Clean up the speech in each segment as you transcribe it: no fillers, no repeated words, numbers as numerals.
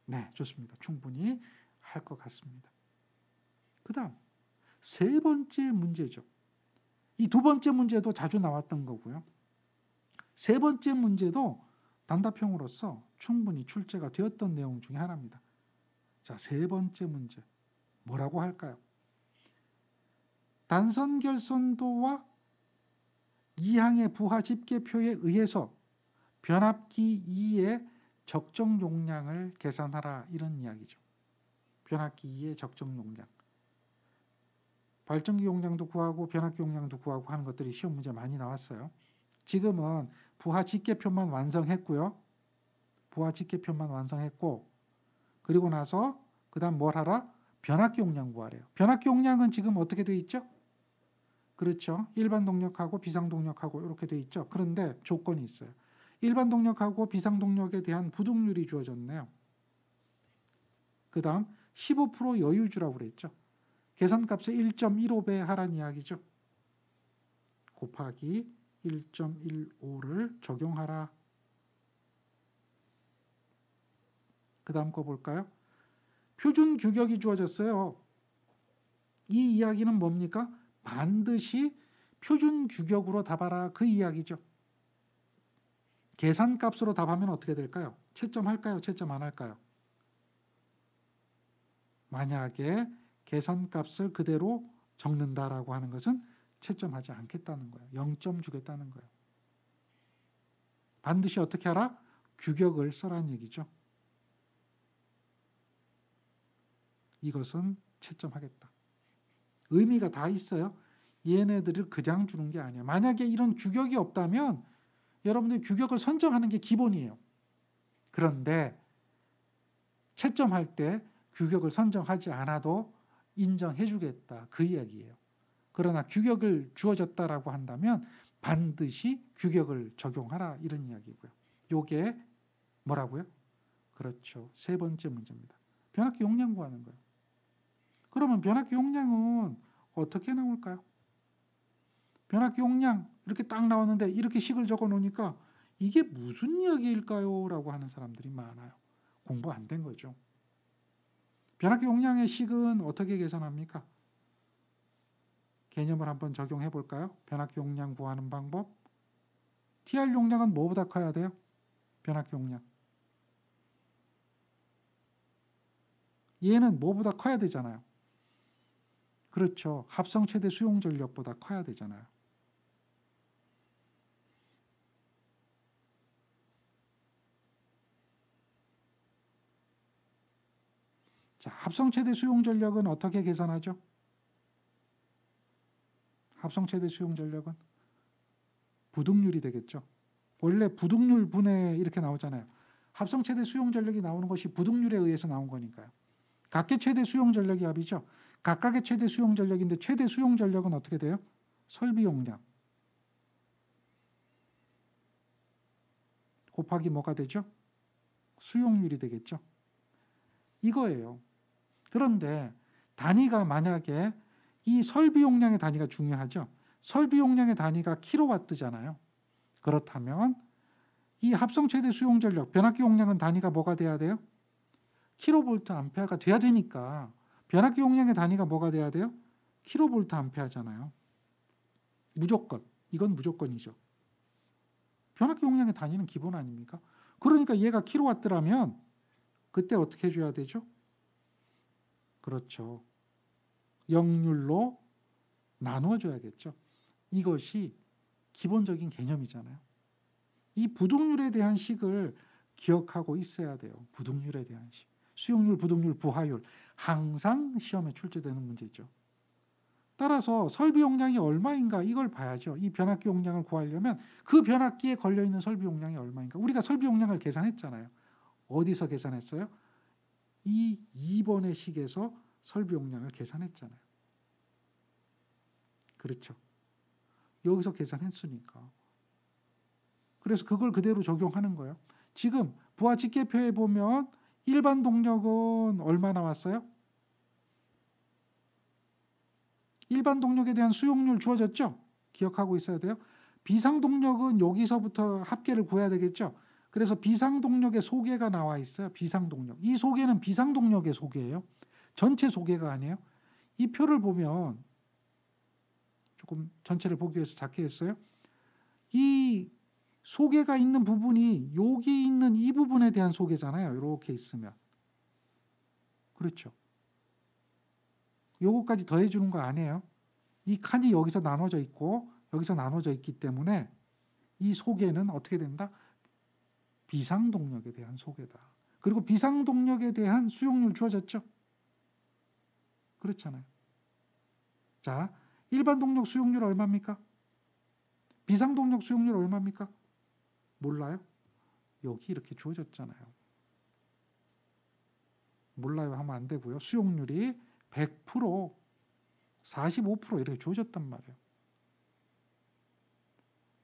네, 좋습니다. 충분히 할 것 같습니다. 그 다음 세 번째 문제죠. 이 두 번째 문제도 자주 나왔던 거고요. 세 번째 문제도 단답형으로서 충분히 출제가 되었던 내용 중에 하나입니다. 자, 세 번째 문제 뭐라고 할까요? 단선 결선도와 이항의 부하 집계표에 의해서 변압기 2의 적정 용량을 계산하라, 이런 이야기죠. 변압기 2의 적정 용량. 발전기 용량도 구하고 변압기 용량도 구하고 하는 것들이 시험 문제 많이 나왔어요. 지금은 부하 집계표만 완성했고요. 부하 집계표만 완성했고, 그리고 나서 그 다음 뭘 하라? 변압기 용량 구하래요. 변압기 용량은 지금 어떻게 되어 있죠? 그렇죠. 일반 동력하고 비상 동력하고 이렇게 되어 있죠. 그런데 조건이 있어요. 일반 동력하고 비상 동력에 대한 부동률이 주어졌네요. 그 다음 15% 여유주라고 그랬죠. 계산값의 1.15배 하라는 이야기죠. 곱하기 1.15를 적용하라. 그 다음 거 볼까요? 표준 규격이 주어졌어요. 이 이야기는 뭡니까? 반드시 표준 규격으로 답하라, 그 이야기죠. 계산값으로 답하면 어떻게 될까요? 채점할까요? 채점 안 할까요? 만약에 계산값을 그대로 적는다라고 하는 것은 채점하지 않겠다는 거예요. 0점 주겠다는 거예요. 반드시 어떻게 하라? 규격을 써라는 얘기죠. 이것은 채점하겠다. 의미가 다 있어요. 얘네들을 그냥 주는 게 아니에요. 만약에 이런 규격이 없다면 여러분들이 규격을 선정하는 게 기본이에요. 그런데 채점할 때 규격을 선정하지 않아도 인정해 주겠다, 그 이야기예요. 그러나 규격을 주어졌다라고 한다면 반드시 규격을 적용하라, 이런 이야기고요. 요게 뭐라고요? 그렇죠. 세 번째 문제입니다. 변압기 용량 구하는 거예요. 그러면 변압기 용량은 어떻게 나올까요? 변압기 용량 이렇게 딱 나왔는데 이렇게 식을 적어 놓으니까 이게 무슨 이야기일까요? 라고 하는 사람들이 많아요. 공부 안 된 거죠. 변압기 용량의 식은 어떻게 계산합니까? 개념을 한번 적용해 볼까요? 변압기 용량 구하는 방법. TR 용량은 뭐보다 커야 돼요? 변압기 용량. 얘는 뭐보다 커야 되잖아요. 그렇죠. 합성 최대 수용 전력보다 커야 되잖아요. 자, 합성 최대 수용 전력은 어떻게 계산하죠? 합성 최대 수용 전력은 부등률이 되겠죠. 원래 부등률 분해 이렇게 나오잖아요. 합성 최대 수용 전력이 나오는 것이 부등률에 의해서 나온 거니까요. 각계 최대 수용 전력이 합이죠. 각각의 최대 수용 전력인데 최대 수용 전력은 어떻게 돼요? 설비 용량 곱하기 뭐가 되죠? 수용률이 되겠죠. 이거예요. 그런데 단위가 만약에 이 설비 용량의 단위가 중요하죠. 설비 용량의 단위가 킬로와트잖아요. 그렇다면 이 합성 최대 수용 전력, 변압기 용량은 단위가 뭐가 돼야 돼요? 킬로볼트 암페어가 돼야 되니까 변압기 용량의 단위가 뭐가 돼야 돼요? 킬로볼트 암페어잖아요. 무조건. 이건 무조건이죠. 변압기 용량의 단위는 기본 아닙니까? 그러니까 얘가 킬로와트라면 그때 어떻게 해줘야 되죠? 그렇죠. 역률로 나누어줘야겠죠. 이것이 기본적인 개념이잖아요. 이 부등률에 대한 식을 기억하고 있어야 돼요. 부등률에 대한 식. 수용률, 부등률, 부하율. 항상 시험에 출제되는 문제죠. 따라서 설비 용량이 얼마인가 이걸 봐야죠. 이 변압기 용량을 구하려면 그 변압기에 걸려있는 설비 용량이 얼마인가. 우리가 설비 용량을 계산했잖아요. 어디서 계산했어요? 이 2번의 식에서 설비 용량을 계산했잖아요. 그렇죠. 여기서 계산했으니까. 그래서 그걸 그대로 적용하는 거예요. 지금 부하 집계표에 보면 일반 동력은 얼마 나왔어요? 일반 동력에 대한 수용률 주어졌죠? 기억하고 있어야 돼요. 비상 동력은 여기서부터 합계를 구해야 되겠죠? 그래서 비상동력의 소개가 나와 있어요. 비상동력. 이 소개는 비상동력의 소개예요. 전체 소개가 아니에요. 이 표를 보면 조금 전체를 보기 위해서 작게 했어요. 이 소개가 있는 부분이 여기 있는 이 부분에 대한 소개잖아요. 이렇게 있으면. 그렇죠. 요거까지 더해주는 거 아니에요. 이 칸이 여기서 나눠져 있고 여기서 나눠져 있기 때문에 이 소개는 어떻게 된다? 비상동력에 대한 소개다. 그리고 비상동력에 대한 수용률 주어졌죠? 그렇잖아요. 자, 일반 동력 수용률 얼마입니까? 비상동력 수용률 얼마입니까? 몰라요? 여기 이렇게 주어졌잖아요. 몰라요 하면 안 되고요. 수용률이 100%, 45% 이렇게 주어졌단 말이에요.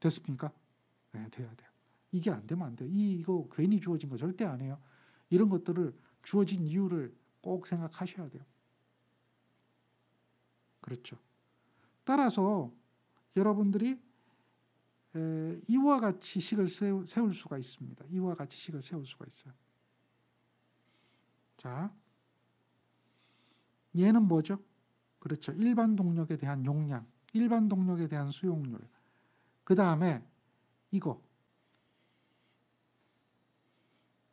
됐습니까? 네, 돼야 돼요. 이게 안 되면 안 돼요. 이거 괜히 주어진 거 절대 아니에요. 이런 것들을 주어진 이유를 꼭 생각하셔야 돼요. 그렇죠. 따라서 여러분들이 이와 같이 식을 세울 수가 있습니다. 이와 같이 식을 세울 수가 있어요. 자, 얘는 뭐죠? 그렇죠. 일반 동력에 대한 용량, 일반 동력에 대한 수용률. 그 다음에 이거.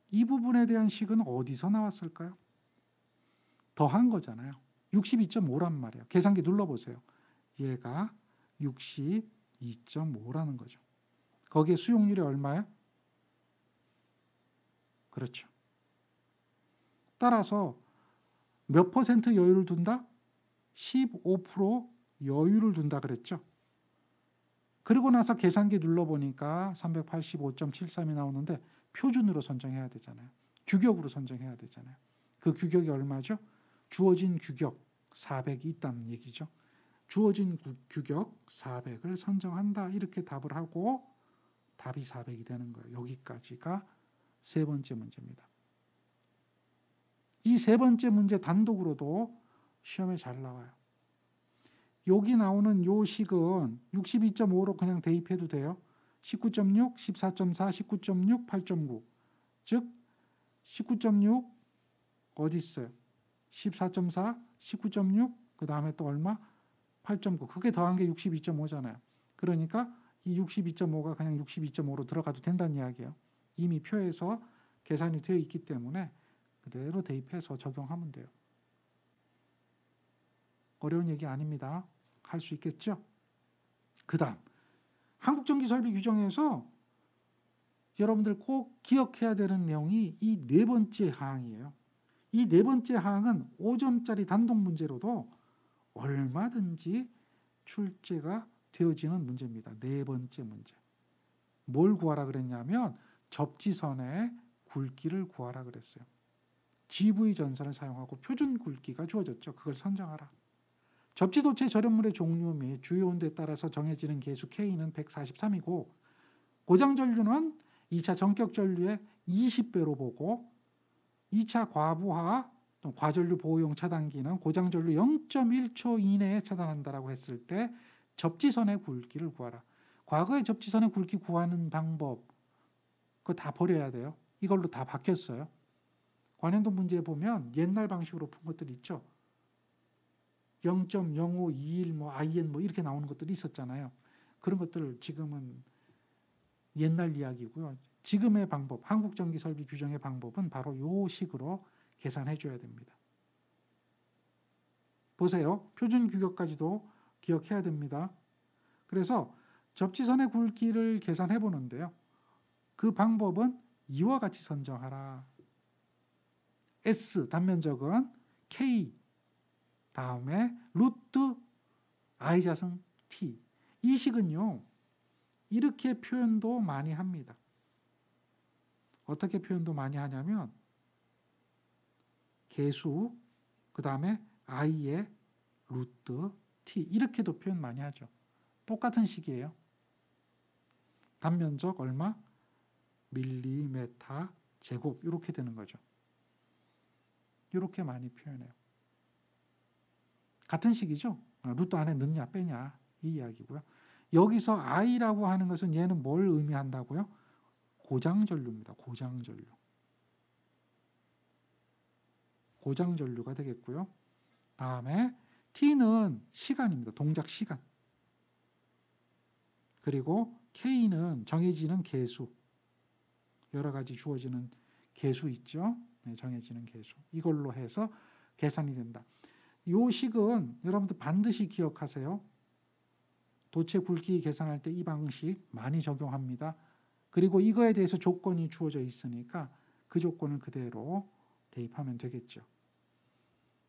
이 부분에 대한 식은 어디서 나왔을까요? 더한 거잖아요. 62.5란 말이에요. 계산기 눌러보세요. 얘가 62.5라는 거죠. 거기에 수용률이 얼마예요? 그렇죠. 따라서 몇 퍼센트 여유를 둔다? 15% 여유를 둔다 그랬죠. 그리고 나서 계산기 눌러보니까 385.73이 나오는데 표준으로 선정해야 되잖아요. 규격으로 선정해야 되잖아요. 그 규격이 얼마죠? 주어진 규격 400이 있다는 얘기죠. 주어진 규격 400을 선정한다. 이렇게 답을 하고 답이 400이 되는 거예요. 여기까지가 세 번째 문제입니다. 이 세 번째 문제 단독으로도 시험에 잘 나와요. 여기 나오는 요 식은 62.5로 그냥 대입해도 돼요. 19.6, 14.4, 19.6, 8.9. 즉 19.6 어디 있어요? 14.4, 19.6, 그 다음에 또 얼마? 8.9. 그게 더한 게 62.5잖아요. 그러니까 이 62.5가 그냥 62.5로 들어가도 된다는 이야기예요. 이미 표에서 계산이 되어 있기 때문에 그대로 대입해서 적용하면 돼요. 어려운 얘기 아닙니다. 할 수 있겠죠? 그 다음 한국전기설비 규정에서 여러분들 꼭 기억해야 되는 내용이 이 네 번째 항이에요. 이 네 번째 항은 5점짜리 단독 문제로도 얼마든지 출제가 되어지는 문제입니다. 네 번째 문제. 뭘 구하라 그랬냐면 접지선의 굵기를 구하라 그랬어요. GV 전선을 사용하고 표준 굵기가 주어졌죠. 그걸 선정하라. 접지도체 절연물의 종류 및 주요 온도에 따라서 정해지는 계수 K는 143이고 고장전류는 2차 전격전류의 20배로 보고 2차 과부하 과전류 보호용 차단기는 고장전류 0.1초 이내에 차단한다라고 했을 때 접지선의 굵기를 구하라. 과거에 접지선의 굵기 구하는 방법 그거 다 버려야 돼요. 이걸로 다 바뀌었어요. 관행도 문제에 보면 옛날 방식으로 푼 것들이 있죠. 0.0521 뭐 IN 뭐 이렇게 나오는 것들이 있었잖아요. 그런 것들 지금은 옛날 이야기고요. 지금의 방법, 한국전기설비 규정의 방법은 바로 요 식으로 계산해 줘야 됩니다. 보세요. 표준 규격까지도 기억해야 됩니다. 그래서 접지선의 굵기를 계산해 보는데요. 그 방법은 이와 같이 선정하라. S 단면적은 K 다음에 루트 I자승 T. 이 식은요. 이렇게 표현도 많이 합니다. 어떻게 표현도 많이 하냐면 계수 그 다음에 I의 루트 T 이렇게도 표현 많이 하죠. 똑같은 식이에요. 단면적 얼마? 밀리메타 제곱 이렇게 되는 거죠. 이렇게 많이 표현해요. 같은 식이죠. 루트 안에 넣냐 빼냐 이 이야기고요. 여기서 I라고 하는 것은 얘는 뭘 의미한다고요? 고장전류입니다. 고장전류. 고장전류가 되겠고요. 다음에 T는 시간입니다. 동작 시간. 그리고 K는 정해지는 계수. 여러 가지 주어지는 계수 있죠. 네, 정해지는 계수. 이걸로 해서 계산이 된다. 이 식은 여러분들 반드시 기억하세요. 도체 굵기 계산할 때 이 방식 많이 적용합니다. 그리고 이거에 대해서 조건이 주어져 있으니까 그 조건을 그대로 대입하면 되겠죠.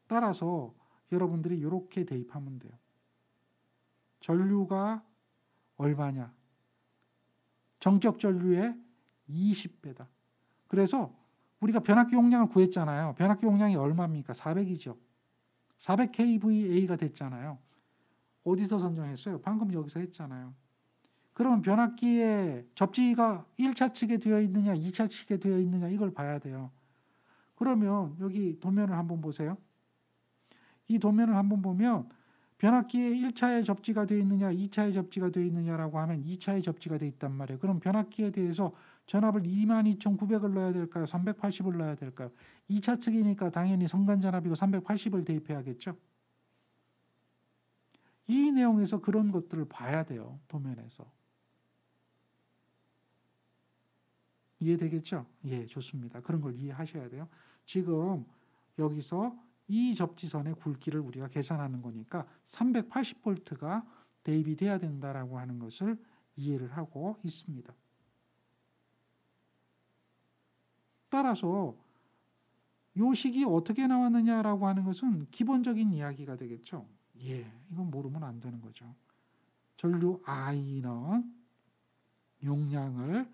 따라서 여러분들이 이렇게 대입하면 돼요. 전류가 얼마냐? 정격 전류의 20배다. 그래서 우리가 변압기 용량을 구했잖아요. 변압기 용량이 얼마입니까? 400이죠. 400kVA가 됐잖아요. 어디서 선정했어요? 방금 여기서 했잖아요. 그러면 변압기에 접지가 1차 측에 되어 있느냐 2차 측에 되어 있느냐 이걸 봐야 돼요. 그러면 여기 도면을 한번 보세요. 이 도면을 한번 보면 변압기에 1차에 접지가 되어 있느냐 2차에 접지가 되어 있느냐라고 하면 2차에 접지가 되어 있단 말이에요. 그럼 변압기에 대해서 전압을 22,900을 넣어야 될까요? 380을 넣어야 될까요? 2차 측이니까 당연히 성간전압이고 380을 대입해야겠죠. 이 내용에서 그런 것들을 봐야 돼요. 도면에서. 이해되겠죠? 예, 좋습니다. 그런 걸 이해하셔야 돼요. 지금 여기서 이 접지선의 굵기를 우리가 계산하는 거니까 380V가 대입이 돼야 된다라고 하는 것을 이해를 하고 있습니다. 따라서 이 식이 어떻게 나왔느냐라고 하는 것은 기본적인 이야기가 되겠죠. 예, 이건 모르면 안 되는 거죠. 전류 I는 용량을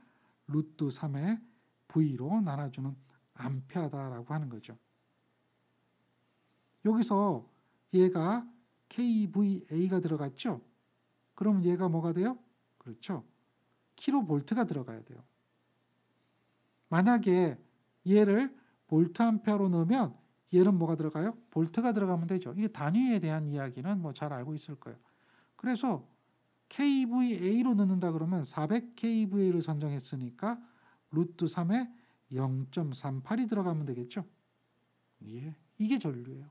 루트 3의 V로 나눠주는 암페어다라고 하는 거죠. 여기서 얘가 kVA가 들어갔죠? 그럼 얘가 뭐가 돼요? 그렇죠. 킬로볼트가 들어가야 돼요. 만약에 얘를 볼트 암페어로 넣으면 얘는 뭐가 들어가요? 볼트가 들어가면 되죠. 이게 단위에 대한 이야기는 뭐 잘 알고 있을 거예요. 그래서 kVA로 넣는다 그러면 400kVA를 선정했으니까 루트 3에 0.38이 들어가면 되겠죠. 예, 이게 전류예요.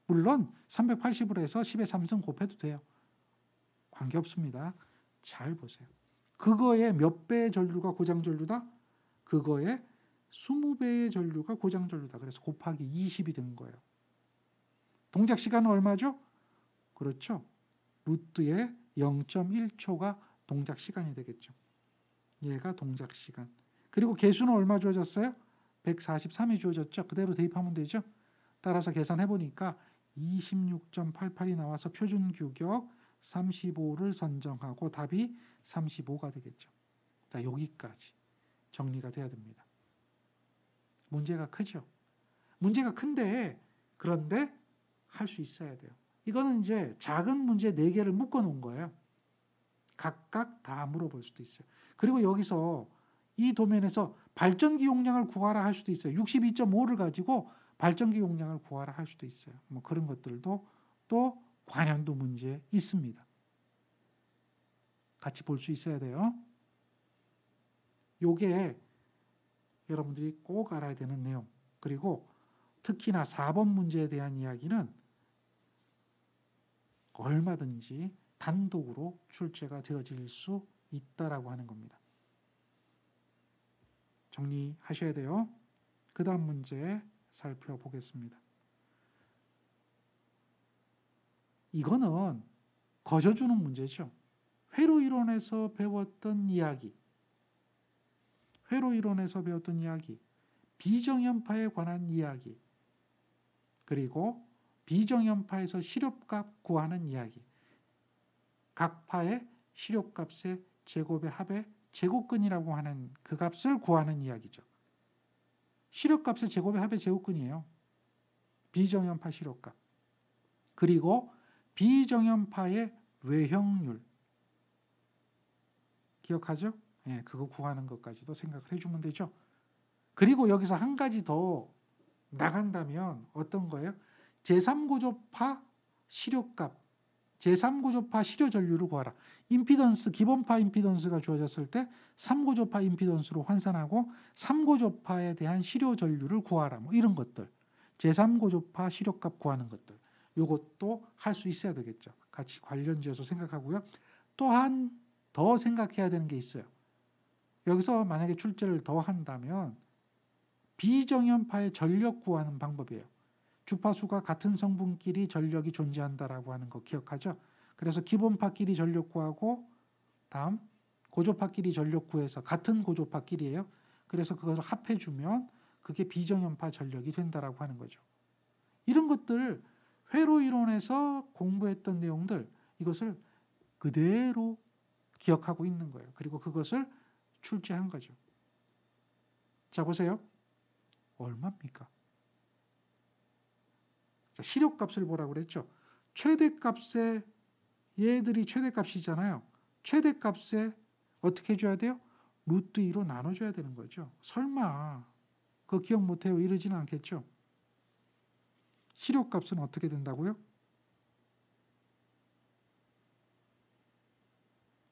물론 380으로 해서 10의 3승 곱해도 돼요. 관계없습니다. 잘 보세요. 그거의 몇 배의 전류가 고장전류다? 그거의 20배의 전류가 고장전류다. 그래서 곱하기 20이 된 거예요. 동작 시간은 얼마죠? 그렇죠. 루트의 0.1초가 동작 시간이 되겠죠. 얘가 동작 시간. 그리고 계수는 얼마 주어졌어요? 143이 주어졌죠. 그대로 대입하면 되죠. 따라서 계산해 보니까 26.88이 나와서 표준 규격 35를 선정하고 답이 35가 되겠죠. 자, 여기까지 정리가 돼야 됩니다. 문제가 크죠. 문제가 큰데 그런데 할 수 있어야 돼요. 이거는 이제 작은 문제 4개를 묶어 놓은 거예요. 각각 다 물어볼 수도 있어요. 그리고 여기서 이 도면에서 발전기 용량을 구하라 할 수도 있어요. 62.5를 가지고 발전기 용량을 구하라 할 수도 있어요. 뭐 그런 것들도 또 관련도 문제 있습니다. 같이 볼 수 있어야 돼요. 요게 여러분들이 꼭 알아야 되는 내용. 그리고 특히나 4번 문제에 대한 이야기는 얼마든지 단독으로 출제가 되어질 수 있다라고 하는 겁니다. 정리하셔야 돼요. 그 다음 문제 살펴보겠습니다. 이거는 거저주는 문제죠. 회로 이론에서 배웠던 이야기, 비정연파에 관한 이야기, 그리고 비정연파에서 시력값 구하는 이야기, 각 파의 시력값의 제곱의 합의 제곱근이라고 하는 그 값을 구하는 이야기죠. 시력값의 제곱의 합의 제곱근이에요. 비정연파 시력값. 그리고 비정연파의 외형률. 기억하죠? 예, 그거 구하는 것까지도 생각을 해주면 되죠. 그리고 여기서 한 가지 더 나간다면 어떤 거예요? 제3고조파 시력값 제3고조파 시료전류를 구하라. 임피던스, 기본파 임피던스가 주어졌을 때 3고조파 임피던스로 환산하고 3고조파에 대한 시료전류를 구하라. 뭐 이런 것들. 제3고조파 시료값 구하는 것들. 이것도 할 수 있어야 되겠죠. 같이 관련지어서 생각하고요. 또한 더 생각해야 되는 게 있어요. 여기서 만약에 출제를 더 한다면 비정연파의 전력 구하는 방법이에요. 주파수가 같은 성분끼리 전력이 존재한다라고 하는 거 기억하죠? 그래서 기본파끼리 전력 구하고 다음 고조파끼리 전력 구해서 같은 고조파끼리예요. 그래서 그것을 합해주면 그게 비정연파 전력이 된다라고 하는 거죠. 이런 것들 회로 이론에서 공부했던 내용들 이것을 그대로 기억하고 있는 거예요. 그리고 그것을 출제한 거죠. 자, 보세요. 얼마입니까? 자, 시료값을 보라고 그랬죠. 최대값에 얘들이 최대값이잖아요. 최대값에 어떻게 해줘야 돼요? 루트 2로 나눠줘야 되는 거죠. 설마 그거 기억 못해요? 이러지는 않겠죠. 시료값은 어떻게 된다고요?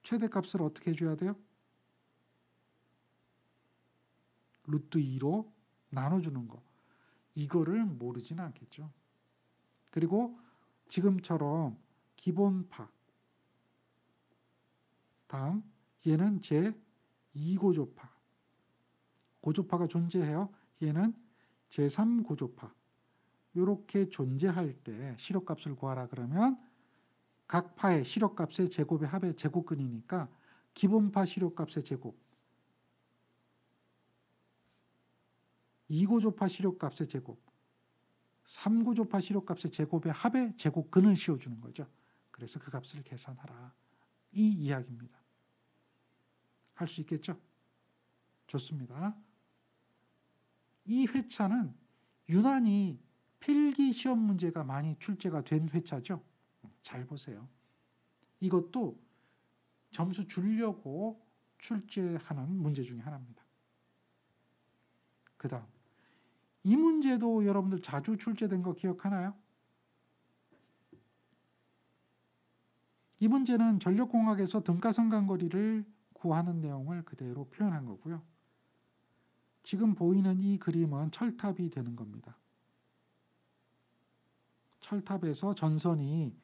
최대값을 어떻게 해줘야 돼요? 루트 2로 나눠주는 거. 이거를 모르지는 않겠죠. 그리고 지금처럼 기본파 다음 얘는 제2고조파 고조파가 존재해요. 얘는 제3고조파 이렇게 존재할 때 시료값을 구하라 그러면 각 파의 시료값의 제곱의 합의 제곱근이니까 기본파 시료값의 제곱 2고조파 시료값의 제곱 3고조파 시료값의 제곱의 합의 제곱근을 씌워주는 거죠. 그래서 그 값을 계산하라. 이 이야기입니다. 할 수 있겠죠? 좋습니다. 이 회차는 유난히 필기 시험 문제가 많이 출제가 된 회차죠. 잘 보세요. 이것도 점수 주려고 출제하는 문제 중에 하나입니다. 그 다음 이 문제도 여러분들 자주 출제된 거 기억하나요? 이 문제는 전력공학에서 등가성간거리를 구하는 내용을 그대로 표현한 거고요. 지금 보이는 이 그림은 철탑이 되는 겁니다. 철탑에서 전선이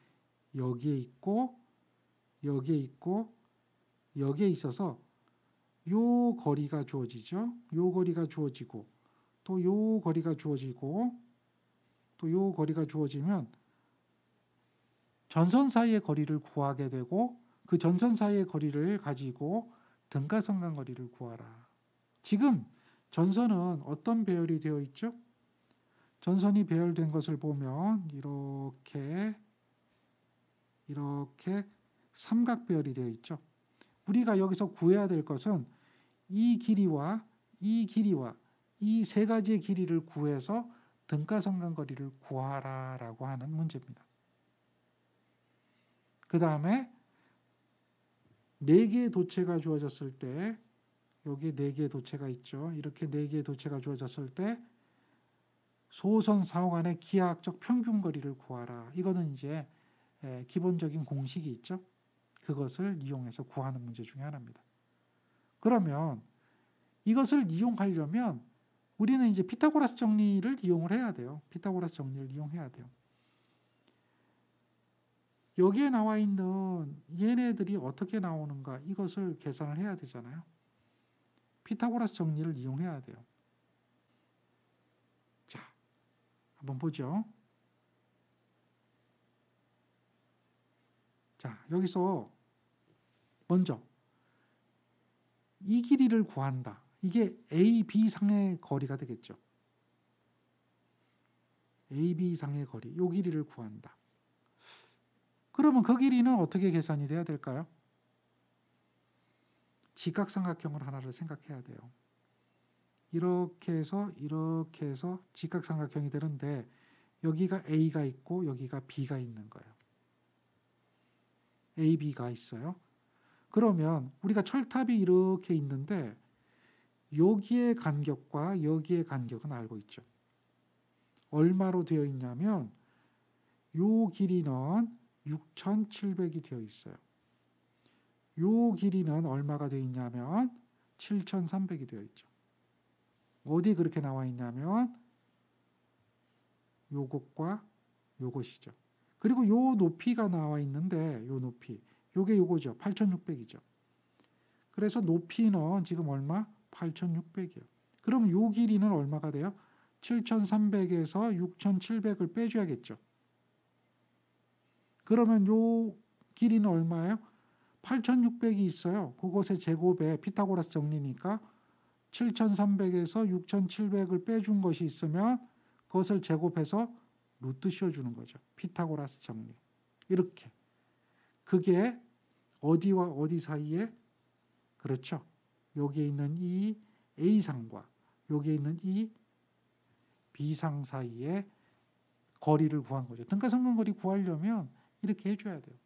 여기에 있고 여기에 있고 여기에 있어서 요 거리가 주어지죠. 요 거리가 주어지고 또 요 거리가 주어지고 또 요 거리가 주어지면 전선 사이의 거리를 구하게 되고 그 전선 사이의 거리를 가지고 등가성간 거리를 구하라. 지금 전선은 어떤 배열이 되어 있죠? 전선이 배열된 것을 보면 이렇게 삼각 배열이 되어 있죠. 우리가 여기서 구해야 될 것은 이 길이와 이 길이와 이 세 가지의 길이를 구해서 등가성간 거리를 구하라라고 하는 문제입니다. 그 다음에 4개의 도체가 주어졌을 때 여기에 4개의 도체가 있죠. 이렇게 4개의 도체가 주어졌을 때 소선 사호간의 기하학적 평균 거리를 구하라. 이거는 이제 기본적인 공식이 있죠. 그것을 이용해서 구하는 문제 중에 하나입니다. 그러면 이것을 이용하려면 우리는 이제 피타고라스 정리를 이용을 해야 돼요. 피타고라스 정리를 이용해야 돼요. 여기에 나와 있는 얘네들이 어떻게 나오는가 이것을 계산을 해야 되잖아요. 피타고라스 정리를 이용해야 돼요. 자, 한번 보죠. 자, 여기서 먼저 이 길이를 구한다. 이게 A, B 상의 거리가 되겠죠. A, B 상의 거리, 이 길이를 구한다. 그러면 그 길이는 어떻게 계산이 돼야 될까요? 직각삼각형을 하나를 생각해야 돼요. 이렇게 해서 직각삼각형이 되는데 여기가 A가 있고 여기가 B가 있는 거예요. A, B가 있어요. 그러면 우리가 철탑이 이렇게 있는데 여기의 간격과 여기의 간격은 알고 있죠. 얼마로 되어 있냐면 요 길이는 6,700이 되어 있어요. 요 길이는 얼마가 되어 있냐면 7,300이 되어 있죠. 어디 그렇게 나와 있냐면 요것과 요것이죠. 그리고 요 높이가 나와 있는데 요 높이 요게 요거죠. 8,600이죠. 그래서 높이는 지금 얼마? 8,600이요. 그럼 요 길이는 얼마가 돼요? 7,300에서 6,700을 빼줘야겠죠. 그러면 요 길이는 얼마예요? 8,600이 있어요. 그것의 제곱에 피타고라스 정리니까 7,300에서 6,700을 빼준 것이 있으면 그것을 제곱해서 루트 씌워주는 거죠. 피타고라스 정리. 이렇게. 그게 어디와 어디 사이에? 그렇죠. 여기에 있는 이 A상과 여기에 있는 이 B상 사이에 거리를 구한 거죠. 등가성근거리 구하려면 이렇게 해줘야 돼요.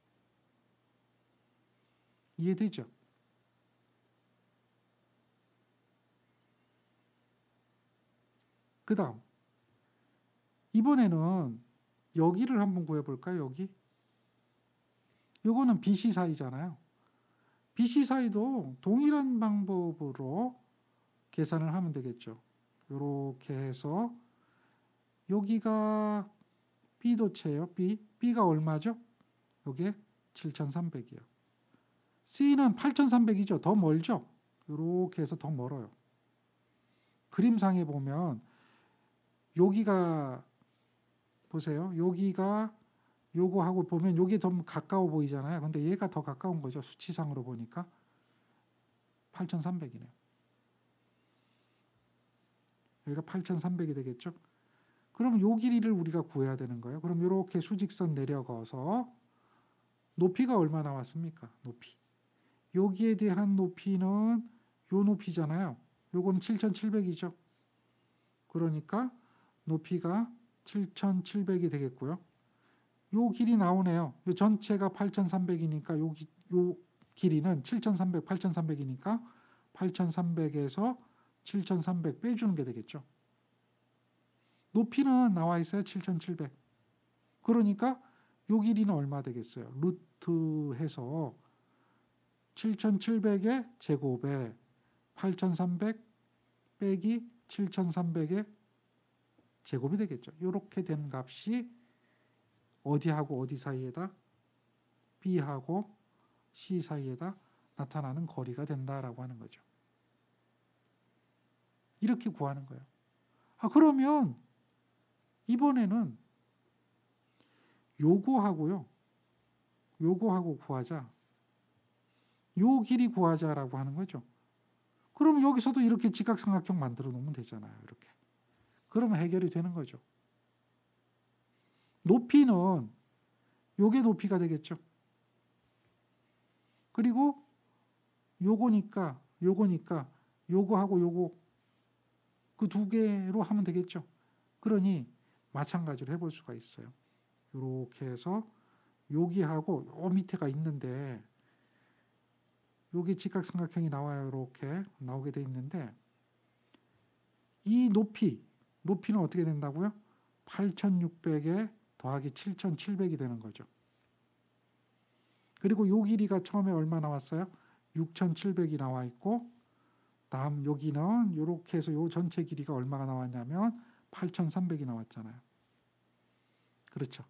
이해되죠? 그 다음 이번에는 여기를 한번 구해볼까요? 여기 요거는 BC 사이잖아요. BC 사이도 동일한 방법으로 계산을 하면 되겠죠. 이렇게 해서 여기가 B도체예요. B가 얼마죠? 요게 7,300이요. C는 8,300이죠. 더 멀죠? 이렇게 해서 더 멀어요. 그림상에 보면 여기가 보세요. 여기가 요거하고 보면 요게 좀 가까워 보이잖아요. 근데 얘가 더 가까운 거죠. 수치상으로 보니까 8,300이네요. 여기가 8,300이 되겠죠. 그럼 요 길이를 우리가 구해야 되는 거예요. 그럼 이렇게 수직선 내려가서 높이가 얼마 나왔습니까? 높이. 여기에 대한 높이는 요 높이잖아요. 요거는 7,700이죠. 그러니까 높이가 7,700이 되겠고요. 요 길이 나오네요. 요 전체가 8,300이니까 요 길이는 7,300, 8,300이니까 8,300에서 7,300 빼주는 게 되겠죠. 높이는 나와 있어요. 7,700. 그러니까 요 길이는 얼마 되겠어요? 루트 해서 7,700의 제곱에 8,300 빼기 7,300의 제곱이 되겠죠. 이렇게 된 값이 어디하고 어디 사이에다? B하고 C 사이에다 나타나는 거리가 된다라고 하는 거죠. 이렇게 구하는 거예요. 그러면 이번에는 요거하고요. 요거하고 구하자. 요 길이 구하자라고 하는 거죠. 그럼 여기서도 이렇게 직각삼각형 만들어 놓으면 되잖아요. 이렇게. 그러면 해결이 되는 거죠. 높이는 요게 높이가 되겠죠. 그리고 요거니까 요거하고 요거 그 두 개로 하면 되겠죠. 그러니 마찬가지로 해볼 수가 있어요. 이렇게 해서 여기하고 요 밑에가 있는데 여기 직각삼각형이 나와요. 이렇게 나오게 돼 있는데 이 높이는 어떻게 된다고요? 8,600에 더하기 7,700이 되는 거죠. 그리고 요 길이가 처음에 얼마 나왔어요? 6,700이 나와 있고 다음 여기는 이렇게 해서 요 전체 길이가 얼마가 나왔냐면 8,300이 나왔잖아요. 그렇죠.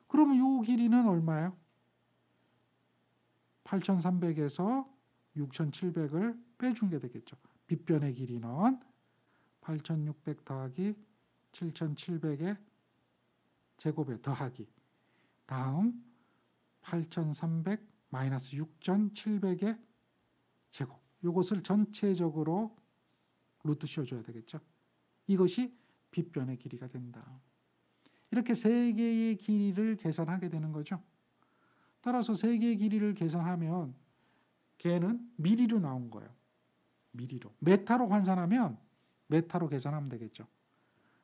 그러면 요 길이는 얼마예요? 8,300에서 6,700을 빼준 게 되겠죠. 빗변의 길이는 8,600 더하기 7,700의 제곱에 더하기 다음 8,300 마이너스 6,700의 제곱. 이것을 전체적으로 루트 씌워줘야 되겠죠. 이것이 빗변의 길이가 된다. 이렇게 세 개의 길이를 계산하게 되는 거죠. 따라서 세 개의 길이를 계산하면 걔는 미리로 나온 거예요. 미리로. 메타로 환산하면 메타로 계산하면 되겠죠.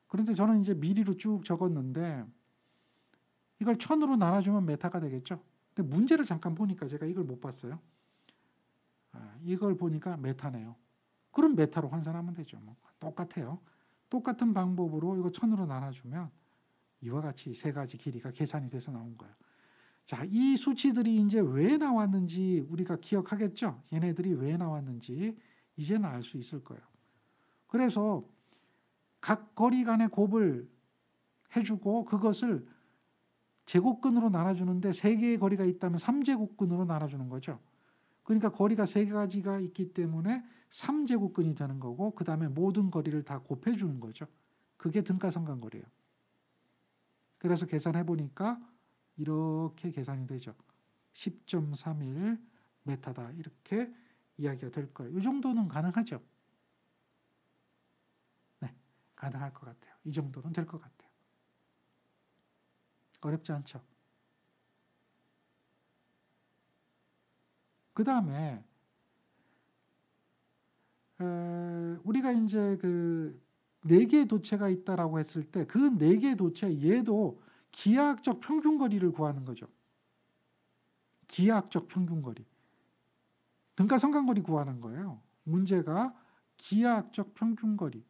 그런데 저는 이제 미리로 쭉 적었는데 이걸 1000으로 나눠주면 메타가 되겠죠. 근데 문제를 잠깐 보니까 제가 이걸 못 봤어요. 이걸 보니까 메타네요. 그럼 메타로 환산하면 되죠. 뭐 똑같아요. 똑같은 방법으로 이거 1000으로 나눠주면 이와 같이 세 가지 길이가 계산이 돼서 나온 거예요. 자, 이 수치들이 이제 왜 나왔는지 우리가 기억하겠죠? 얘네들이 왜 나왔는지 이제는 알 수 있을 거예요. 그래서 각 거리 간의 곱을 해주고 그것을 제곱근으로 나눠주는데 3개의 거리가 있다면 3제곱근으로 나눠주는 거죠. 그러니까 거리가 3가지가 있기 때문에 3제곱근이 되는 거고 그 다음에 모든 거리를 다 곱해주는 거죠. 그게 등가성간거리예요. 그래서 계산해 보니까 이렇게 계산이 되죠. 10.31 메타다 이렇게 이야기가 될 거예요. 이 정도는 가능하죠. 네, 가능할 것 같아요. 이 정도는 될 것 같아요. 어렵지 않죠. 그 다음에 우리가 이제 그 4개의 도체가 있다라고 했을 때 그 4개의 도체 얘도 기하학적 평균거리를 구하는 거죠. 기하학적 평균거리. 등가성간거리 구하는 거예요. 문제가 기하학적 평균거리.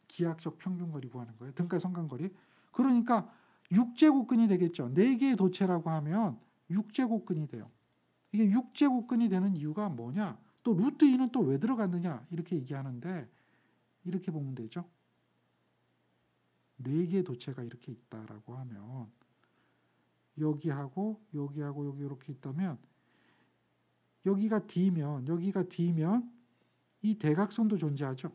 기하학적 평균거리 구하는 거예요. 등가성간거리. 그러니까 6제곱근이 되겠죠. 4개의 도체라고 하면 6제곱근이 돼요. 이게 6제곱근이 되는 이유가 뭐냐? 또 루트 2는 또 왜 들어갔느냐? 이렇게 얘기하는데 이렇게 보면 되죠. 4개의 도체가 이렇게 있다라고 하면 여기하고 여기하고 여기 이렇게 있다면 여기가 D면 여기가 D면 이 대각선도 존재하죠.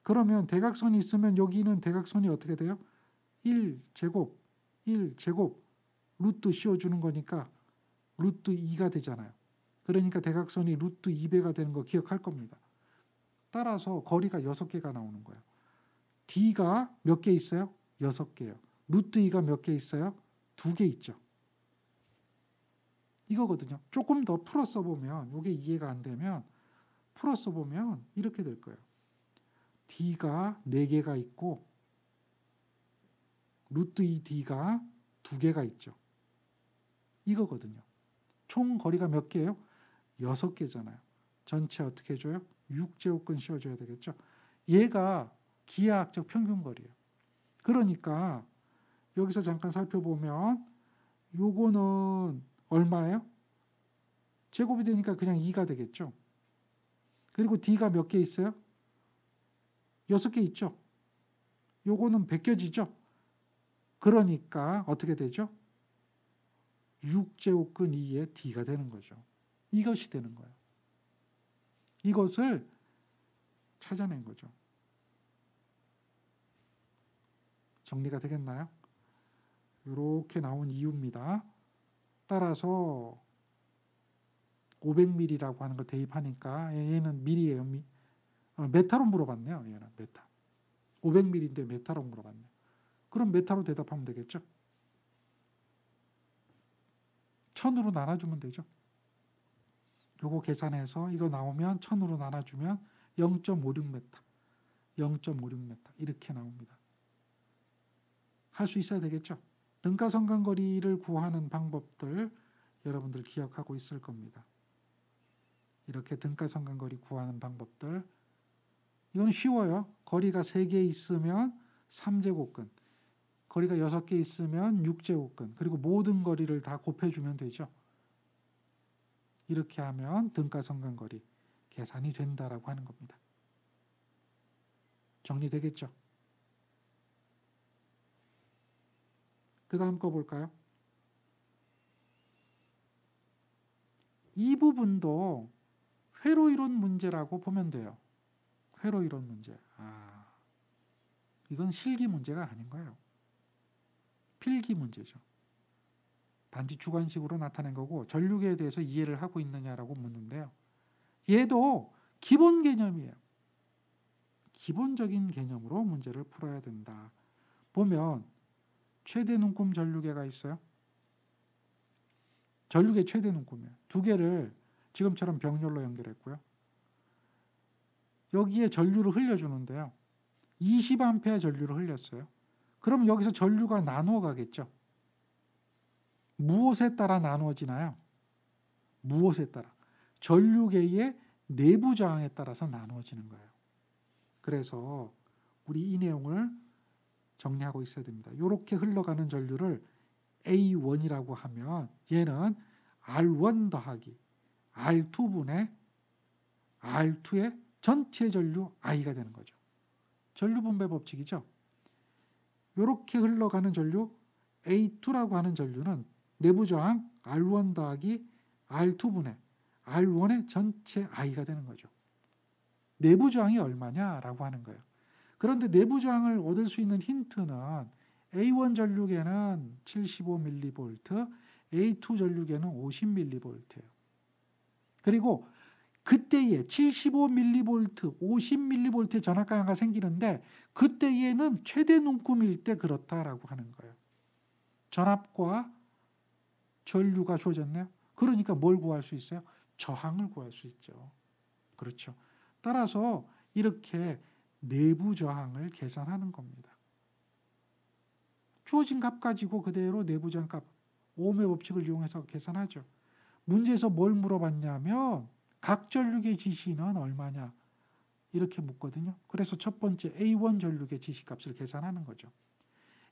그러면 대각선이 있으면 여기는 대각선이 어떻게 돼요? 1제곱 1제곱 루트 씌워주는 거니까 루트 2가 되잖아요. 그러니까 대각선이 루트 2배가 되는 거 기억할 겁니다. 따라서 거리가 6개가 나오는 거예요. D가 몇 개 있어요? 6개요. 루트 2가 몇 개 있어요? 2개 있죠. 이거거든요. 조금 더 풀어 써보면 이게 이해가 안 되면 풀어 써보면 이렇게 될 거예요. D가 4개가 있고 루트 2D가 2개가 있죠. 이거거든요. 총 거리가 몇 개예요? 6개잖아요. 전체 어떻게 해줘요? 6제곱근 씌워줘야 되겠죠. 얘가 기하학적 평균거리예요. 그러니까 여기서 잠깐 살펴보면 요거는 얼마예요? 제곱이 되니까 그냥 2가 되겠죠. 그리고 D가 몇 개 있어요? 6개 있죠. 요거는 벗겨지죠. 그러니까 어떻게 되죠? 6제곱근 2의 D가 되는 거죠. 이것이 되는 거예요. 이것을 찾아낸 거죠. 정리가 되겠나요? 이렇게 나온 이유입니다. 따라서 500ml라고 하는 거 대입하니까 얘는 밀이에요. 메타로 물어봤네요. 얘는 메타. 500ml인데 메타로 물어봤네요. 그럼 메타로 대답하면 되겠죠. 1000으로 나눠주면 되죠. 요거 계산해서 이거 나오면 1000으로 나눠주면 0.56m 0.56m 이렇게 나옵니다. 할 수 있어야 되겠죠. 등가성간거리를 구하는 방법들 여러분들 기억하고 있을 겁니다. 이렇게 등가성간거리 구하는 방법들 이건 쉬워요. 거리가 3개 있으면 3제곱근 거리가 6개 있으면 6제곱근 그리고 모든 거리를 다 곱해주면 되죠. 이렇게 하면 등가성간거리 계산이 된다라고 하는 겁니다. 정리되겠죠? 그 다음 거 볼까요? 이 부분도 회로이론 문제라고 보면 돼요. 회로이론 문제. 이건 실기 문제가 아닌 거예요. 필기 문제죠. 단지 주관식으로 나타낸 거고 전류계에 대해서 이해를 하고 있느냐라고 묻는데요. 얘도 기본 개념이에요. 기본적인 개념으로 문제를 풀어야 된다. 보면 최대 눈금 전류계가 있어요. 전류계 최대 눈금이에요. 2개를 지금처럼 병렬로 연결했고요. 여기에 전류를 흘려주는데요. 20A 전류를 흘렸어요. 그럼 여기서 전류가 나누어 가겠죠. 무엇에 따라 나누어지나요? 무엇에 따라? 전류계의 내부 저항에 따라서 나누어지는 거예요. 그래서 우리 이 내용을 정리하고 있어야 됩니다. 이렇게 흘러가는 전류를 A1이라고 하면 얘는 R1 더하기 R2분의 R2의 전체 전류 I가 되는 거죠. 전류 분배 법칙이죠. 이렇게 흘러가는 전류 A2라고 하는 전류는 내부 저항 R1 더하기 R2분의 R1의 전체 I가 되는 거죠. 내부 저항이 얼마냐라고 하는 거예요. 그런데 내부 저항을 얻을 수 있는 힌트는 A1 전류계는 75mV, A2 전류계는 50mV예요. 그리고 그때에 75mV, 50mV의 전압강화가 생기는데 그때에는 최대 눈금일 때 그렇다라고 하는 거예요. 전압과 전류가 주어졌네요. 그러니까 뭘 구할 수 있어요? 저항을 구할 수 있죠. 그렇죠. 따라서 이렇게 내부 저항을 계산하는 겁니다. 주어진 값 가지고 그대로 내부 저항 값, 오음의 법칙을 이용해서 계산하죠. 문제에서 뭘 물어봤냐면 각 전류계 지시는 얼마냐 이렇게 묻거든요. 그래서 첫 번째 A1 전류계 지시값을 계산하는 거죠.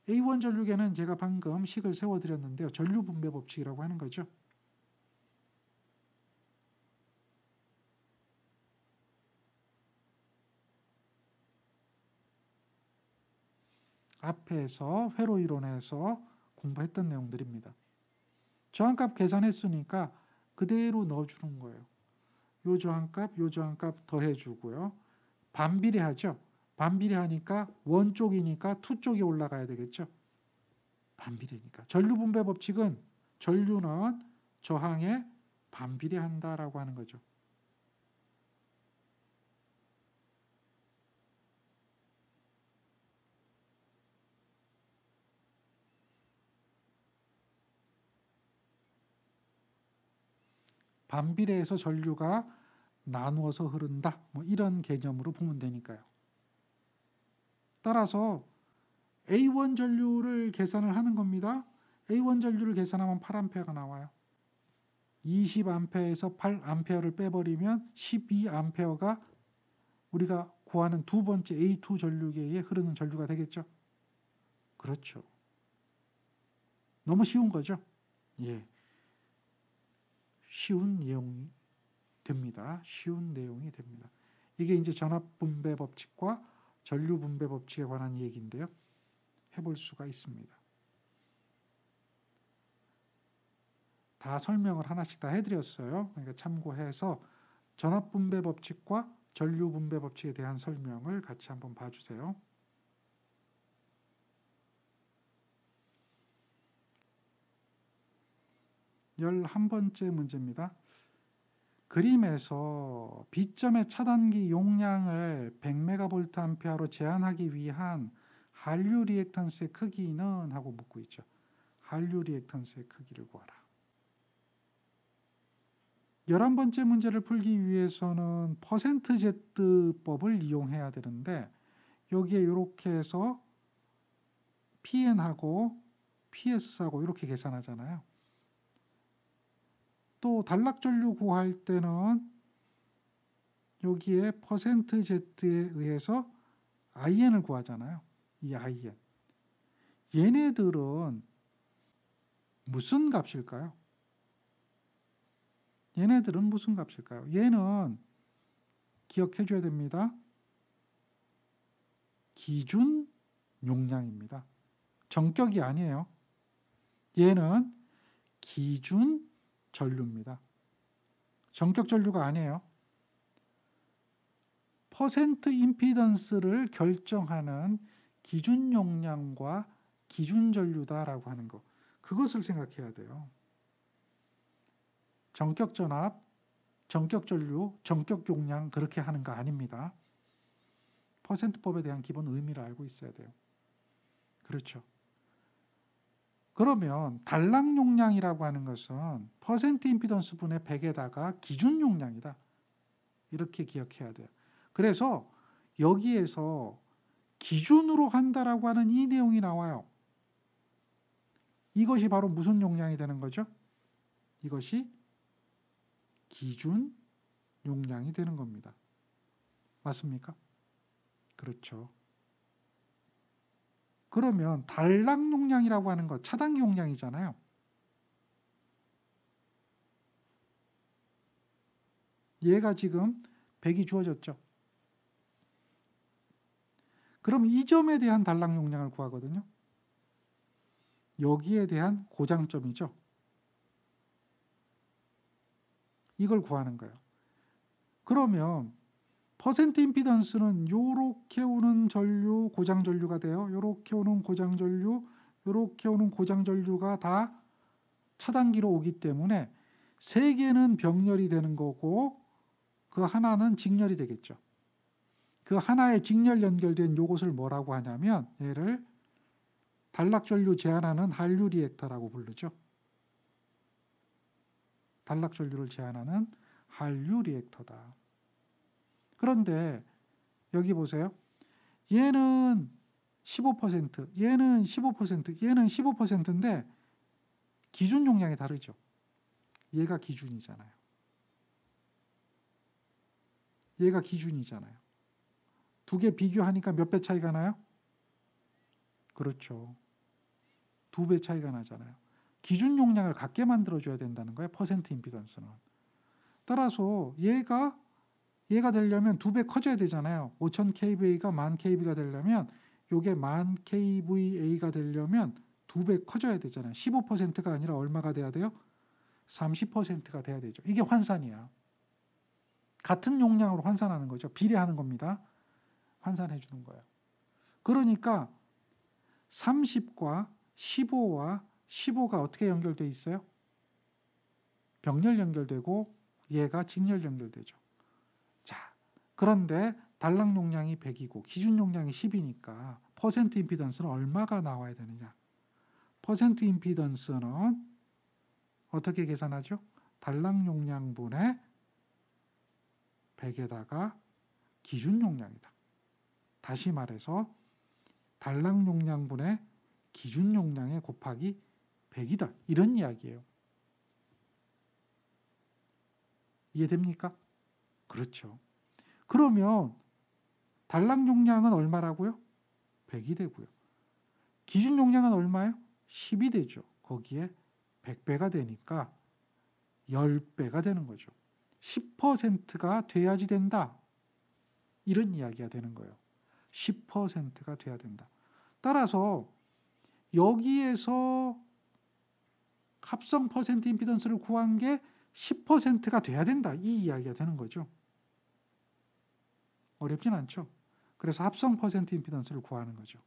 A1 전류계는 제가 방금 식을 세워드렸는데요. 전류 분배 법칙이라고 하는 거죠. 앞에서 회로 이론에서 공부했던 내용들입니다. 저항값 계산했으니까 그대로 넣어주는 거예요. 요 저항값 더해주고요. 반비례하죠. 반비례하니까 원 쪽이니까 투 쪽이 올라가야 되겠죠. 반비례니까. 전류 분배 법칙은 전류는 저항에 반비례한다라고 하는 거죠. 반비례해서 전류가 나누어서 흐른다. 뭐 이런 개념으로 보면 되니까요. 따라서 A1 전류를 계산을 하는 겁니다. A1 전류를 계산하면 8A가 나와요. 20A에서 8A를 빼버리면 12A가 우리가 구하는 두 번째 A2 전류계에 흐르는 전류가 되겠죠. 그렇죠. 너무 쉬운 거죠. 예. 쉬운 내용이 됩니다. 쉬운 내용이 됩니다. 이게 이제 전압 분배 법칙과 전류 분배 법칙에 관한 얘기인데요. 해볼 수가 있습니다. 다 설명을 하나씩 다 해드렸어요. 그러니까 참고해서 전압 분배 법칙과 전류 분배 법칙에 대한 설명을 같이 한번 봐주세요. 열한 번째 문제입니다. 그림에서 B점의 차단기 용량을 100MVA로 제한하기 위한 한류 리액턴스의 크기는 하고 묻고 있죠. 한류 리액턴스의 크기를 구하라. 11번째 문제를 풀기 위해서는 %Z법을 이용해야 되는데 여기에 이렇게 해서 PN하고 PS하고 이렇게 계산하잖아요. 또 단락전류 구할 때는 여기에 %Z에 의해서 IN을 구하잖아요. 이 IN. 얘네들은 무슨 값일까요? 얘네들은 무슨 값일까요? 얘는 기억해 줘야 됩니다. 기준 용량입니다. 정격이 아니에요. 얘는 기준 전류입니다. 정격 전류가 아니에요. 퍼센트 임피던스를 결정하는 기준 용량과 기준 전류다라고 하는 거. 그것을 생각해야 돼요. 정격 전압, 정격 전류, 정격 용량 그렇게 하는 거 아닙니다. 퍼센트법에 대한 기본 의미를 알고 있어야 돼요. 그렇죠. 그러면 단락 용량이라고 하는 것은 퍼센트 임피던스 분의 100에다가 기준 용량이다. 이렇게 기억해야 돼요. 그래서 여기에서 기준으로 한다라고 하는 이 내용이 나와요. 이것이 바로 무슨 용량이 되는 거죠? 이것이 기준 용량이 되는 겁니다. 맞습니까? 그렇죠. 그러면 단락 용량이라고 하는 거 차단기 용량이잖아요. 얘가 지금 100이 주어졌죠. 그럼 이 점에 대한 단락 용량을 구하거든요. 여기에 대한 고장점이죠. 이걸 구하는 거예요. 그러면 퍼센트 임피던스는 요렇게 오는 전류, 고장 전류가 돼요. 요렇게 오는 고장 전류, 요렇게 오는 고장 전류가 다 차단기로 오기 때문에 세 개는 병렬이 되는 거고 그 하나는 직렬이 되겠죠. 그 하나의 직렬 연결된 요것을 뭐라고 하냐면 얘를 단락 전류 제한하는 한류 리액터라고 부르죠. 단락 전류를 제한하는 한류 리액터다. 그런데 여기 보세요. 얘는 15%, 얘는 15%, 얘는 15%인데 기준 용량이 다르죠. 얘가 기준이잖아요. 얘가 기준이잖아요. 두 개 비교하니까 몇 배 차이가 나요? 그렇죠. 2배 차이가 나잖아요. 기준 용량을 같게 만들어줘야 된다는 거예요. 퍼센트 임피던스는. 따라서 얘가 되려면 2배 커져야 되잖아요. 5000kVA가 10,000kV가 되려면 이게 10,000kVA가 되려면 2배 커져야 되잖아요. 15%가 아니라 얼마가 돼야 돼요? 30%가 돼야 되죠. 이게 환산이야. 같은 용량으로 환산하는 거죠. 비례하는 겁니다. 환산해 주는 거예요. 그러니까 30과 15와 15가 어떻게 연결되어 있어요? 병렬 연결되고 얘가 직렬 연결되죠. 자, 그런데 단락 용량이 100이고 기준 용량이 10이니까 퍼센트 임피던스는 얼마가 나와야 되느냐? 퍼센트 임피던스는 어떻게 계산하죠? 단락 용량분의 100에다가 기준 용량이다. 다시 말해서 단락 용량분의 기준 용량에 곱하기 100이다. 이런 이야기예요. 이해됩니까? 그렇죠. 그러면 단락 용량은 얼마라고요? 100이 되고요. 기준 용량은 얼마예요? 10이 되죠. 거기에 100배가 되니까 10배가 되는 거죠. 10%가 돼야지 된다. 이런 이야기가 되는 거예요. 10%가 돼야 된다. 따라서 여기에서 합성 퍼센트 임피던스를 구한 게 10%가 돼야 된다. 이 이야기가 되는 거죠. 어렵진 않죠. 그래서 합성 퍼센트 임피던스를 구하는 거죠.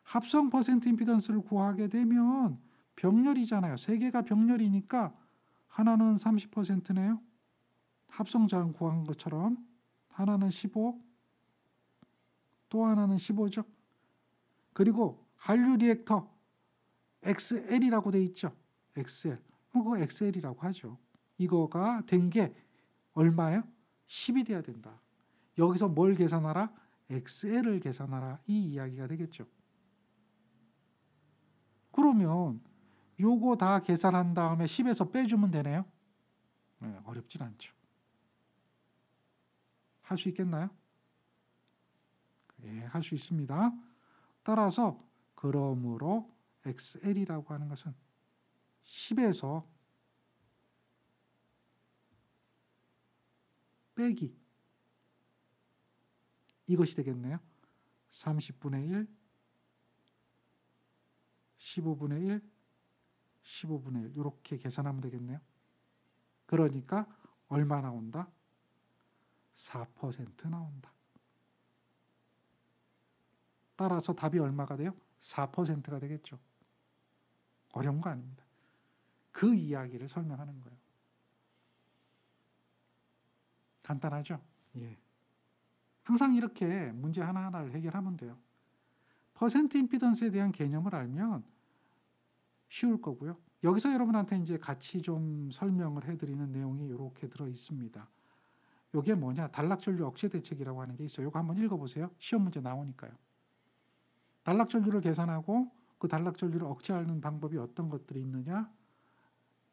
합성 퍼센트 임피던스를 구하게 되면 병렬이잖아요. 세 개가 병렬이니까 하나는 30%네요. 합성 저항 구한 것처럼 하나는 15, 또 하나는 15죠. 그리고 한류 리액터 XL이라고 돼 있죠. XL. 그거 XL이라고 하죠. 이거가 된 게 얼마예요? 10이 돼야 된다. 여기서 뭘 계산하라? XL을 계산하라. 이 이야기가 되겠죠. 그러면 요거 다 계산한 다음에 10에서 빼주면 되네요. 네, 어렵진 않죠. 할 수 있겠나요? 예, 할 수 있습니다. 따라서 그러므로 XL이라고 하는 것은 10에서 빼기 이것이 되겠네요. 30분의 1, 15분의 1, 15분의 1 이렇게 계산하면 되겠네요. 그러니까 얼마 나온다? 4% 나온다. 따라서 답이 얼마가 돼요? 4%가 되겠죠. 어려운 거 아닙니다. 그 이야기를 설명하는 거예요. 간단하죠? 예. 항상 이렇게 문제 하나하나를 해결하면 돼요. 퍼센트 임피던스에 대한 개념을 알면 쉬울 거고요. 여기서 여러분한테 이제 같이 좀 설명을 해드리는 내용이 이렇게 들어 있습니다. 이게 뭐냐? 단락전류 억제 대책이라고 하는 게 있어요. 이거 한번 읽어보세요. 시험 문제 나오니까요. 단락전류를 계산하고 그 단락전류를 억제하는 방법이 어떤 것들이 있느냐?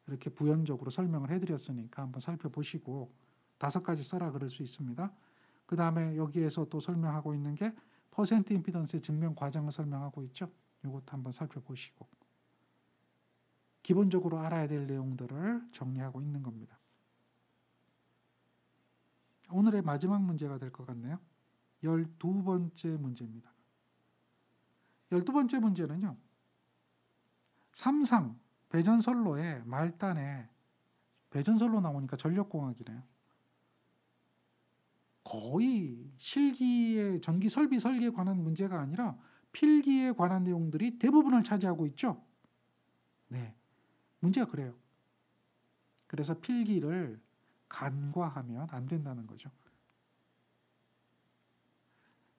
이렇게 부연적으로 설명을 해드렸으니까 한번 살펴보시고 5가지 써라 그럴 수 있습니다. 그 다음에 여기에서 또 설명하고 있는 게 퍼센트 임피던스의 증명 과정을 설명하고 있죠. 이것도 한번 살펴보시고 기본적으로 알아야 될 내용들을 정리하고 있는 겁니다. 오늘의 마지막 문제가 될 것 같네요. 12번째 문제입니다. 12번째 문제는요. 삼상 배전선로의 말단에 배전선로 나오니까 전력공학이네요. 거의 실기의 전기 설비 설계에 관한 문제가 아니라 필기에 관한 내용들이 대부분을 차지하고 있죠. 네, 문제가 그래요. 그래서 필기를 간과하면 안 된다는 거죠.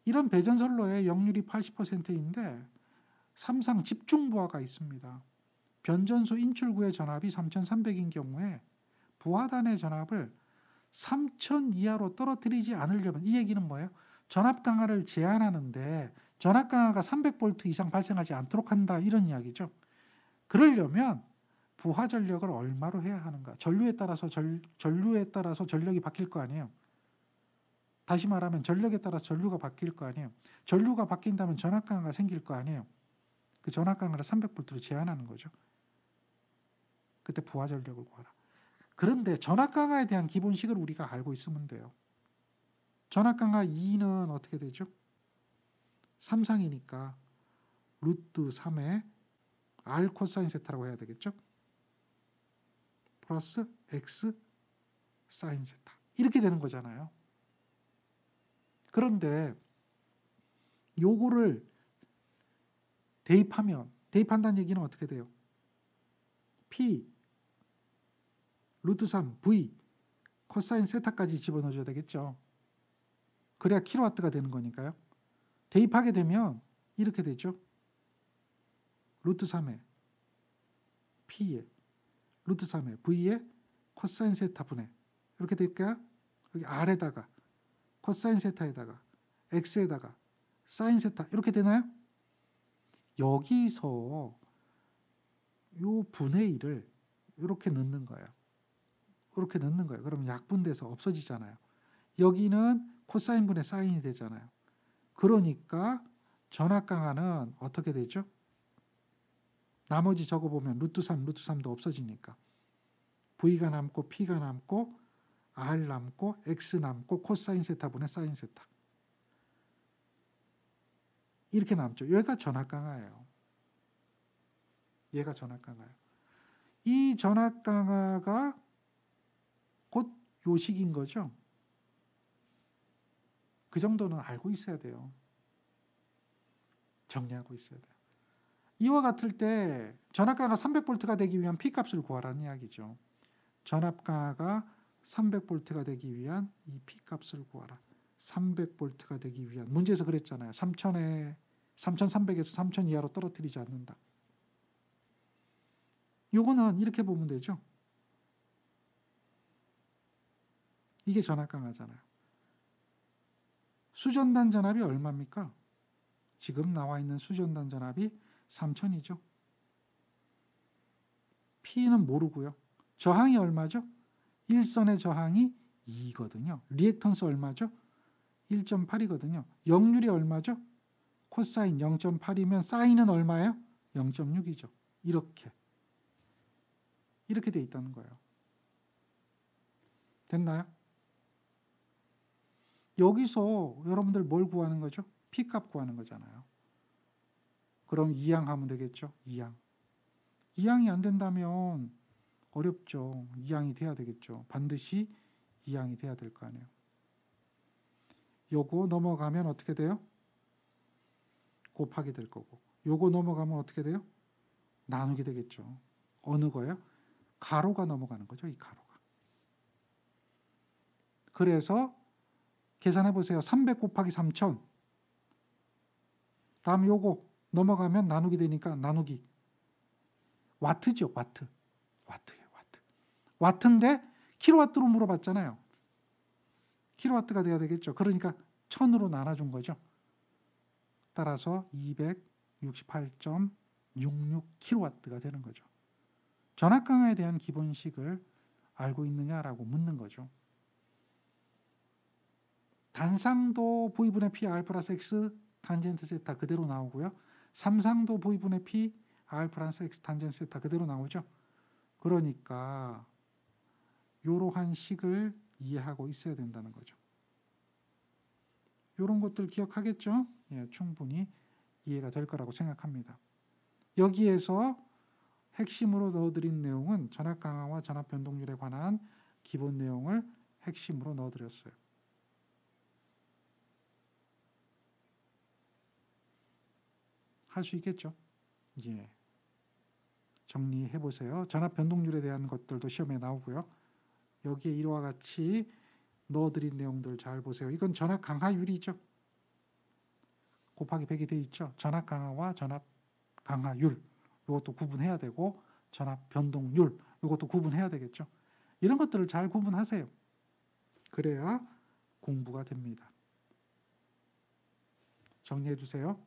이런 배전선로의 역률이 80%인데 삼상 집중부하가 있습니다. 변전소 인출구의 전압이 3300인 경우에 부하단의 전압을 3000 이하로 떨어뜨리지 않으려면, 이 얘기는 뭐예요? 전압 강하를 제한하는데 전압 강하가 300V 이상 발생하지 않도록 한다, 이런 이야기죠. 그러려면 부하 전력을 얼마로 해야 하는가? 전류에 따라서 전력이 바뀔 거 아니에요. 다시 말하면 전력에 따라서 전류가 바뀔 거 아니에요. 전류가 바뀐다면 전압 강하가 생길 거 아니에요. 그 전압 강하를 300V로 제한하는 거죠. 그때 부하 전력을 구하라. 그런데 전압 강하에 대한 기본식을 우리가 알고 있으면 돼요. 전압 강하 2는 어떻게 되죠? 삼상이니까 루트 3에 R 코사인 세타라고 해야 되겠죠? 플러스 X 사인 세타. 이렇게 되는 거잖아요. 그런데 요거를 대입한다는 얘기는 어떻게 돼요? P 루트 3 V 코사인 세타까지 집어넣어줘야 되겠죠. 그래야 킬로와트가 되는 거니까요. 대입하게 되면 이렇게 되죠. 루트 3에 P에 루트 3에 V에 코사인 세타 분해, 이렇게 될까요? 여기 R에다가 코사인 세타에다가 X에다가 사인 세타, 이렇게 되나요? 여기서 요 분의 1을 이렇게 넣는 거예요. 이렇게 넣는 거예요. 그러면 약분돼서 없어지잖아요. 여기는 코사인 분의 사인이 되잖아요. 그러니까 전압 강하는 어떻게 되죠? 나머지 적어보면 루트 3, 루트 3도 없어지니까 V가 남고 P가 남고 R 남고 X 남고 코사인 세타 분의 사인 세타, 이렇게 남죠. 얘가 전압 강하예요. 얘가 전압 강하예요. 이 전압 강하가 곧 요식인 거죠. 그 정도는 알고 있어야 돼요. 정리하고 있어야 돼요. 이와 같을 때 전압 강하가 300V가 되기 위한 P값을 구하라는 이야기죠. 전압 강하가 300V가 되기 위한 이 P값을 구하라. 300V가 되기 위한, 문제에서 그랬잖아요. 3300에서 3000 이하로 떨어뜨리지 않는다. 요거는 이렇게 보면 되죠. 이게 전압 강하잖아요. 수전단 전압이 얼마입니까? 지금 나와 있는 수전단 전압이 3000이죠. P는 모르고요. 저항이 얼마죠? 일선의 저항이 2거든요. 리액턴스 얼마죠? 1.8이거든요. 역률이 얼마죠? 코사인 0.8이면 사인은 얼마예요? 0.6이죠. 이렇게 돼 있다는 거예요. 됐나요? 여기서 여러분들 뭘 구하는 거죠? P값 구하는 거잖아요. 그럼 2항 하면 되겠죠? 2항. 2항이 안 된다면 어렵죠. 2항이 돼야 되겠죠. 반드시 2항이 돼야 될 거 아니에요. 요거 넘어가면 어떻게 돼요? 곱하기 될 거고, 요거 넘어가면 어떻게 돼요? 나누게 되겠죠. 어느 거예요? 가로가 넘어가는 거죠. 이 가로가. 그래서 계산해 보세요. 300 곱하기 3000. 다음 요거 넘어가면 나누기 되니까 나누기. 와트죠. 와트예요. 와트. 와트인데 킬로와트로 물어봤잖아요. 킬로와트가 돼야 되겠죠. 그러니까 1000으로 나눠준 거죠. 따라서 268.66 킬로와트가 되는 거죠. 전압 강하에 대한 기본식을 알고 있느냐라고 묻는 거죠. 단상도 V분의 P R 플러스 X 탄젠트 세타 그대로 나오고요. 삼상도 보이분의 P R 플러스 X 탄젠 세타 그대로 나오죠. 그러니까 이러한 식을 이해하고 있어야 된다는 거죠. 이런 것들 기억하겠죠? 예, 충분히 이해가 될 거라고 생각합니다. 여기에서 핵심으로 넣어드린 내용은 전압 강화와 전압 변동률에 관한 기본 내용을 핵심으로 넣어드렸어요. 할 수 있겠죠? 예. 정리해 보세요. 전압 변동률에 대한 것들도 시험에 나오고요. 여기에 이와 같이 넣어드린 내용들 잘 보세요. 이건 전압 강화율이죠. 곱하기 100이 돼 있죠. 전압 강화와 전압 강화율 이것도 구분해야 되고 전압 변동률 이것도 구분해야 되겠죠. 이런 것들을 잘 구분하세요. 그래야 공부가 됩니다. 정리해 주세요.